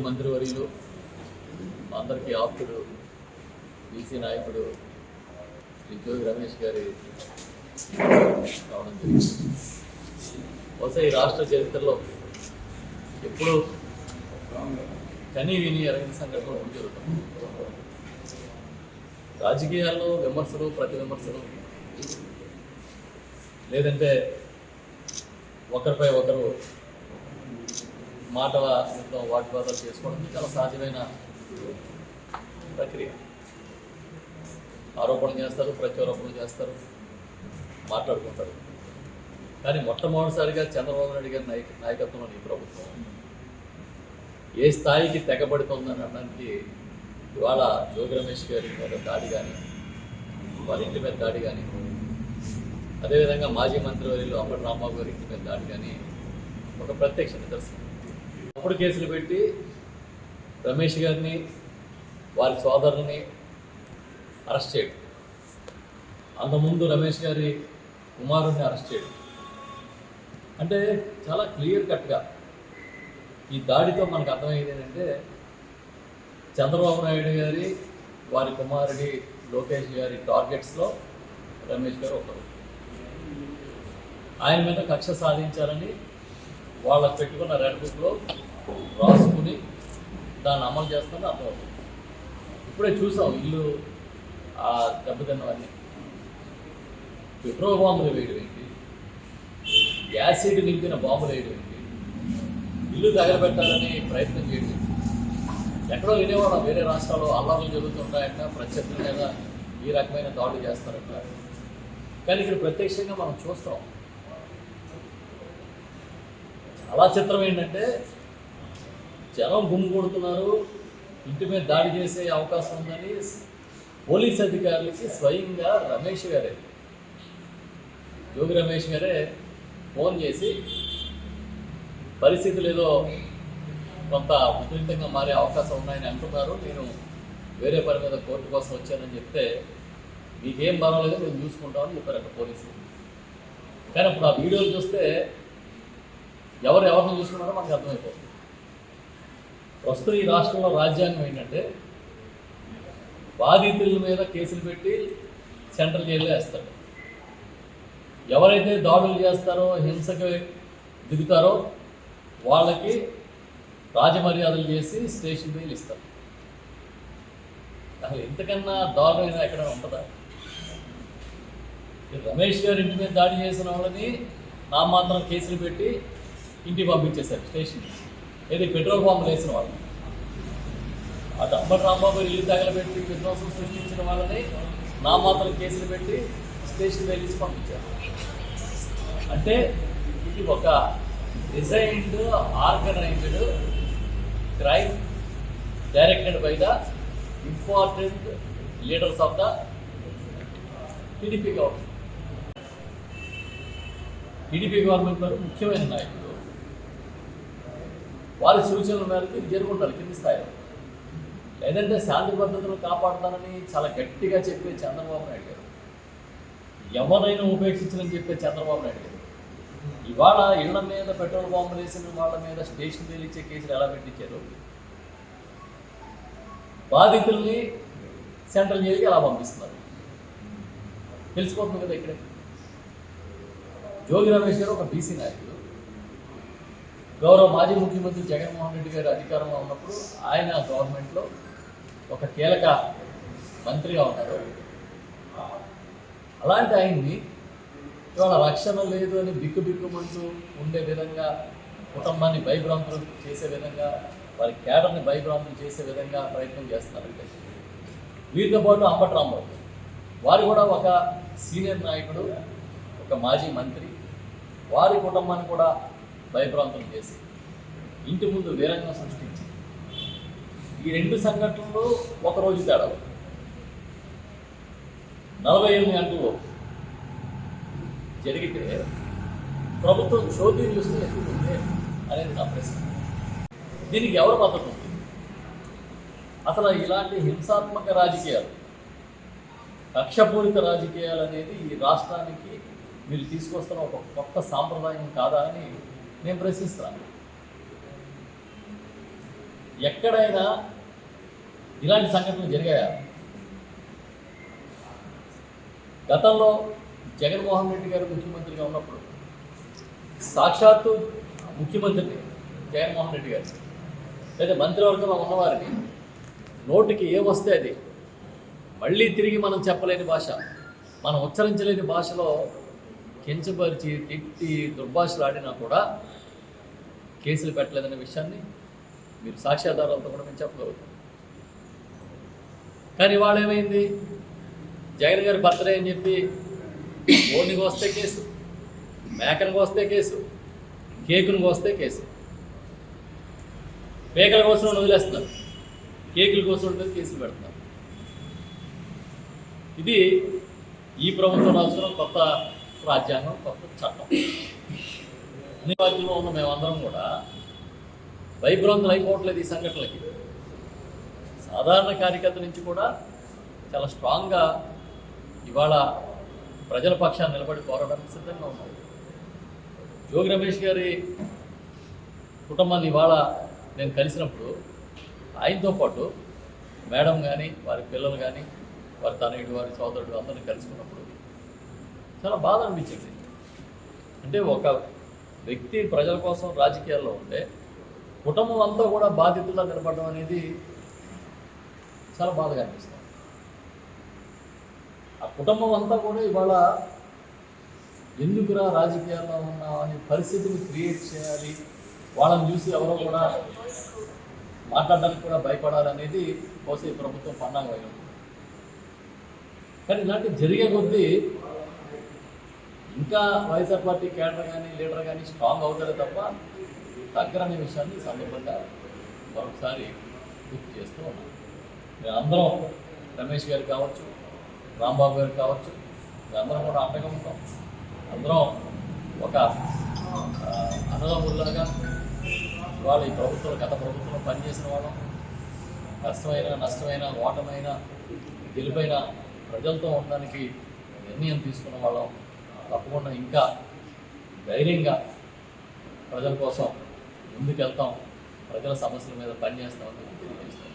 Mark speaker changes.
Speaker 1: మంత్రివర్యులు, అందరికీ ఆప్తుడు, బీసీ నాయకుడు శ్రీ జోగి రమేష్ గారి రావడం జరిగింది. బహుశా ఈ రాష్ట్ర చరిత్రలో ఎప్పుడూ కనీ విని ఎరగని సంఘటనలు జరుగుతుంది. రాజకీయాల్లో విమర్శలు, ప్రతి విమర్శలు, లేదంటే ఒకరిపై ఒకరు మాట వాగ్వాదాలు చేసుకోవడం చాలా సహజమైన ప్రక్రియ. ఆరోపణలు చేస్తారు, ప్రత్యారోపణలు చేస్తారు, మాట్లాడుకుంటారు. కానీ మొట్టమొదటిసారిగా చంద్రబాబు నాయుడు గారి నాయకత్వంలోని ప్రభుత్వం ఏ స్థాయికి తెగబడుతుందని అనడానికి ఇవాళ జోగి రమేష్ గారి మీద దాడి కానీ, వారి ఇంటి మీద దాడి కానీ, అదేవిధంగా మాజీ మంత్రివర్యులు అంబటి రాంబాబు గారి ఇంటి మీద దాడి కానీ ఒక ప్రత్యక్ష నిదర్శనం. అప్పుడు కేసులు పెట్టి రమేష్ గారిని, వారి సోదరుని అరెస్ట్ చేయడం, అంతకుముందు రమేష్ గారి కుమారుడిని అరెస్ట్ చేయడం అంటే చాలా క్లియర్ కట్గా ఈ దాడితో మనకు అర్థమయ్యేది ఏంటంటే చంద్రబాబు నాయుడు గారి, వారి కుమారుడి లోకేష్ గారి టార్గెట్స్లో రమేష్ గారు ఒకరు. ఆయన మీద కక్ష సాధించాలని వాళ్ళకు పెట్టుకున్న రెడ్ బుక్లో రాసుకుని దాన్ని అమలు చేస్తామని అర్థమవుతుంది. ఇప్పుడే చూసాం ఇల్లు ఆ దెబ్బతిన్నవన్నీ. పెట్రోల్ బాంబులు వేయడం ఏంటి, యాసిడ్ నింపిన బాంబులు వేయడం ఏంటి, ఇల్లు తగలబెట్టాలని ప్రయత్నం చేయడం ఏంటి. ఎక్కడో వినేవాళ్ళం వేరే రాష్ట్రాల్లో అల్లర్లు జరుగుతుంటాయంట, ప్రత్యర్థుల మీద ఈ రకమైన దాడులు చేస్తారంట. కానీ ఇక్కడ ప్రత్యక్షంగా మనం చూస్తాం. చాలా చిత్రం ఏంటంటే జనం గుమ్ము కొడుతున్నారు, ఇంటి మీద దాడి చేసే అవకాశం ఉందని పోలీస్ అధికారులకి స్వయంగా రమేష్ గారే, జోగి రమేష్ గారే ఫోన్ చేసి పరిస్థితులు ఏదో కొంత ఉధృతంగా మారే అవకాశం ఉన్నాయని అంటున్నారు, నేను వేరే పని మీద కోర్టు కోసం వచ్చానని చెప్తే మీకేం పర్వాలేదు మేము చూసుకుంటామని చెప్పారు అక్కడ పోలీసులు. కానీ అప్పుడు ఆ వీడియోలు చూస్తే ఎవరిని చూసుకున్నారో మనకు అర్థమైపోతుంది. ప్రస్తుతం ఈ రాష్ట్రంలో రాజ్యాంగం ఏంటంటే బాధితుల మీద కేసులు పెట్టి సెంట్రల్ జైల్లో వేస్తారు. ఎవరైతే దాడులు చేస్తారో, హింసకు దిగుతారో వాళ్ళకి రాజమర్యాదలు చేసి స్టేషన్ బెయిల్ ఇస్తారు. అసలు ఇంతకన్నా దారుణమైన ఎక్కడ ఉంటుందా? రమేష్ గారి ఇంటి మీద దాడి చేసిన వాళ్ళని నామాత్రం కేసులు పెట్టి ఇంటికి పంపించేశారు స్టేషన్కి. ఏది పెట్రోల్ బాంబులు వేసిన వాళ్ళని, అటు అంబటి రాంబాబు ఇల్లు తగలబెట్టి విధ్వంసం సృష్టించిన వాళ్ళని నామాత్రం కేసులు పెట్టి స్టేషన్ వెళ్ళి పంపించారు. అంటే ఇది ఒక designed, organised crime directed by the important leaders of the TDP government. TDP government వారు ముఖ్యమైన నాయకులు, వారి సూచనల మేరకు ఇది జరుగుంటారు కింది స్థాయిలో. లేదంటే శాంతి భద్రతను కాపాడుతానని చాలా గట్టిగా చెప్పే చంద్రబాబు నాయుడు గారు, ఎవరైనా ఉపేక్షించని చెప్పే చంద్రబాబు నాయుడు గారు ఇవాళ ఇళ్ల మీద పెట్రోల్ బాంబులు వేసిన వాళ్ళ మీద స్టేషన్ తేలిచ్చే కేసులు ఎలా పెట్టించారు, బాధితుల్ని సెంట్రల్ జైలుకి ఎలా పంపిస్తున్నారు తెలిసిపోతుంది కదా. ఇక్కడే జోగి రమేష్ గారు ఒక బీసీ నాయకుడు, గౌరవ మాజీ ముఖ్యమంత్రి జగన్మోహన్ రెడ్డి గారు అధికారంలో ఉన్నప్పుడు ఆయన గవర్నమెంట్లో ఒక కీలక మంత్రిగా ఉన్నారు. అలాంటి ఆయన్ని ఇవాళ రక్షణ లేదు అని బిక్కుమంటూ ఉండే విధంగా, కుటుంబాన్ని భయభ్రాంతులు చేసే విధంగా, వారి కేడర్ని భయభ్రాంతులు చేసే విధంగా ప్రయత్నం చేస్తున్నారంటే. వీరితో పాటు అంబటి రాంబాబు వారు కూడా ఒక సీనియర్ నాయకుడు, ఒక మాజీ మంత్రి, వారి కుటుంబాన్ని కూడా భయభ్రాంతులు చేసి ఇంటి ముందు వీరంగం సృష్టించి ఈ రెండు సంఘటనలు ఒకరోజు తేడా 48 గంటలు జరిగితే ప్రభుత్వం షోకీ న్యూస్ని ఎత్తుకుంది అనేది నా ప్రశ్న. దీనికి ఎవరు మద్దతు ఉంది? అసలు ఇలాంటి హింసాత్మక రాజకీయాలు, కక్షపూరిత రాజకీయాలు అనేది ఈ రాష్ట్రానికి మీరు తీసుకొస్తున్న ఒక కొత్త సాంప్రదాయం కాదా అని నేను ప్రశ్నిస్తాను. ఎక్కడైనా ఇలాంటి సంఘటనలు జరిగాయా? గతంలో జగన్మోహన్ రెడ్డి గారు ముఖ్యమంత్రిగా ఉన్నప్పుడు సాక్షాత్తు ముఖ్యమంత్రిని జగన్మోహన్ రెడ్డి గారు లేదా మంత్రివర్గంలో ఉన్నవారికి నోటికి ఏమొస్తే అది మళ్ళీ తిరిగి మనం చెప్పలేని భాష, మనం ఉచ్చరించలేని భాషలో కించపరిచి తిట్టి దుర్భాషలు ఆడినా కూడా కేసులు పెట్టలేదనే విషయాన్ని మీరు సాక్ష్యాధారాలతో కూడా మేము చెప్పగలుగుతాం. కానీ ఇవాళ ఏమైంది? జగన్ గారి బర్త్డే అని చెప్పి ఓన్కి వస్తే కేసు, మేకను వస్తే కేసు, కేకును వస్తే కేసు. మేకల కోసం వదిలేస్తున్నారు, కేకుల కోసం కేసులు పెడుతున్నారు. ఇది ఈ ప్రభుత్వం రాసుకున్న కొత్త రాజ్యాంగం, కొత్త చట్టం. అన్ని పార్టీలో ఉన్న మేమందరం కూడా భయభ్రాంతులు అయిపోవట్లేదు ఈ సంఘటనలకి. సాధారణ కార్యకర్త నుంచి కూడా చాలా స్ట్రాంగ్గా ఇవాళ ప్రజల పక్షాన్ని నిలబడి పోరాడడానికి సిద్ధంగా ఉన్నాం. జోగి రమేష్ గారి కుటుంబాన్ని ఇవాళ నేను కలిసినప్పుడు ఆయనతో పాటు మేడం కానీ, వారి పిల్లలు కానీ, వారి తనయుడు, వారి సోదరుడు అందరినీ కలుసుకున్నప్పుడు చాలా బాధ అనిపించింది. అంటే ఒక వ్యక్తి ప్రజల కోసం రాజకీయాల్లో ఉంటే కుటుంబం అంతా కూడా బాధితుల్లో నిలబడడం అనేది చాలా బాధగా అనిపిస్తుంది. ఆ కుటుంబం అంతా కూడా ఇవాళ ఎందుకురా రాజకీయాల్లో ఉన్నా అనే పరిస్థితిని క్రియేట్ చేయాలి, వాళ్ళని చూసి ఎవరో కూడా మాట్లాడడానికి కూడా భయపడాలనేది బహుశా ఈ ప్రభుత్వం పన్నాగం అయి ఉంది. కానీ ఇలాంటివి జరిగే కొద్దీ ఇంకా వైఎస్ఆర్ పార్టీ క్యాడర్ కానీ లీడర్ కానీ స్ట్రాంగ్ అవుతారే తప్ప తగ్గరనే విషయాన్ని సందర్భంగా మరొకసారి గుర్తు చేస్తూ ఉన్నాం. మేము అందరం రమేష్ గారు కావచ్చు, రాంబాబు గారు కావచ్చు, మేమందరం కూడా అండగా ఉంటాం. అందరం ఒక అన్నదమ్ముల్లాగా ఇవాళ ఈ ప్రభుత్వం, గత ప్రభుత్వంలో పనిచేసిన వాళ్ళం, కష్టమైన నష్టమైన ఓటమైన గెలుపైన ప్రజలతో ఉండడానికి నిర్ణయం తీసుకున్న వాళ్ళం. తప్పకుండా ఇంకా ధైర్యంగా ప్రజల కోసం ముందుకెళ్తాం, ప్రజల సమస్యల మీద పనిచేస్తామని తెలియజేస్తాం.